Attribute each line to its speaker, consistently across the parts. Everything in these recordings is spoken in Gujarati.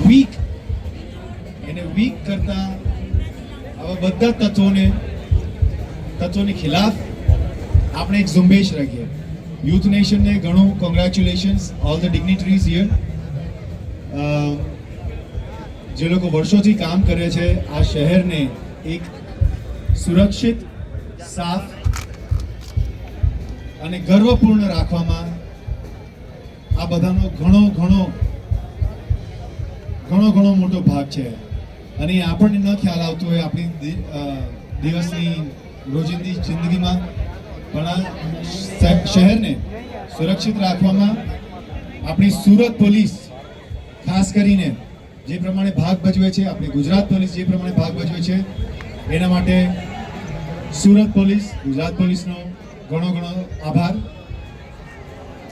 Speaker 1: વીક કરતા આવા બધા તત્વોની ખિલાફ આપણે એક ઝુંબેશ રાખીએ. યુથ નેશનને ઘણું કોંગ્રેચ્યુલેશન્સ, ઓલ ધ ડિગ્નિટરીઝ હિયર. જે લોકો વર્ષોથી કામ કરે છે આ શહેરને એક સુરક્ષિત, સાફ અને ગર્વપૂર્ણ રાખવામાં આ બધાનો ઘણો મોટો ભાગ છે. અને આપણને ન ખ્યાલ આવતો હોય આપણી દિવસની રોજિંદી જિંદગીમાં, પણ આ શહેરને સુરક્ષિત રાખવામાં આપણી સુરત પોલીસ ખાસ કરીને જે પ્રમાણે ભાગ ભજવે છે, આપણી ગુજરાત પોલીસ જે પ્રમાણે ભાગ ભજવે છે, એના માટે સુરત પોલીસ, ગુજરાત પોલીસનો ઘણો આભાર.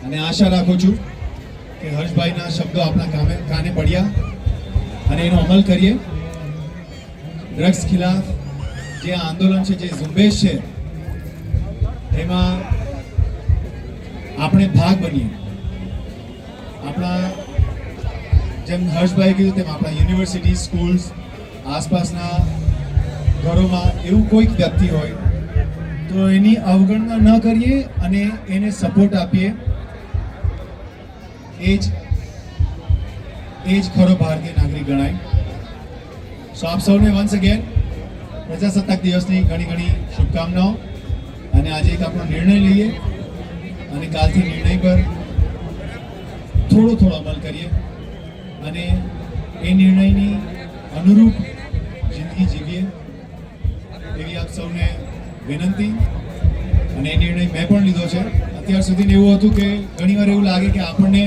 Speaker 1: અને આશા રાખું છું કે હર્ષભાઈના શબ્દો આપણા કાને પડ્યા અને એનો અમલ કરીએ. ડ્રગ્સ ખિલાફ જે આંદોલન છે, જે ઝુંબેશ છે, એમાં આપણે ભાગ બનીએ. આપણા જેમ હર્ષભાઈ કીધું તેમ આપણા યુનિવર્સિટી, સ્કૂલ્સ, આસપાસના ઘરોમાં એવું કોઈક વ્યક્તિ હોય તો એની અવગણના ન કરીએ અને એને સપોર્ટ આપીએ. એ જ ખરો ભારતીય નાગરિક ગણાય. સો આપ સૌને વન્સ અગેન પ્રજાસત્તાક દિવસની ઘણી શુભકામનાઓ. અને આજે એક આપણો નિર્ણય લઈએ અને કાલથી નિર્ણય પર થોડો અમલ કરીએ અને એ નિર્ણયની અનુરૂપ જિંદગી જીવીએ એવી આપ સૌને વિનંતી. અને એ નિર્ણય મેં પણ લીધો છે. અત્યાર સુધી એવું હતું કે ઘણીવાર એવું લાગે કે આપણને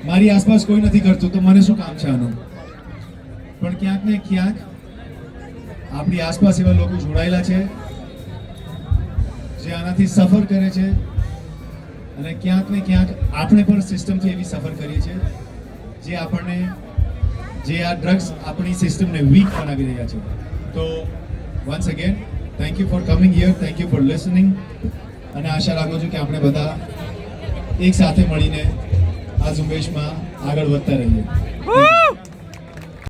Speaker 1: મારી આસપાસ કોઈ નથી કરતું તો મને શું કામ છે આનું. પણ ક્યાંક ને ક્યાંક આપણી આસપાસ એવા લોકો જોડાયેલા છે જે આનાથી સફર કરે છે અને ક્યાંક ને ક્યાંક આપણે પણ સિસ્ટમથી એવી સફર કરીએ છીએ જે આ ડ્રગ્સ આપણી સિસ્ટમને વીક બનાવી રહ્યા છે. તો once again thank you for coming here, thank you for listening. અને આશા રાખું છું કે આપણે બધા એક સાથે મળીને આ ઝુંબેશમાં આગળ વધતા રહીએ.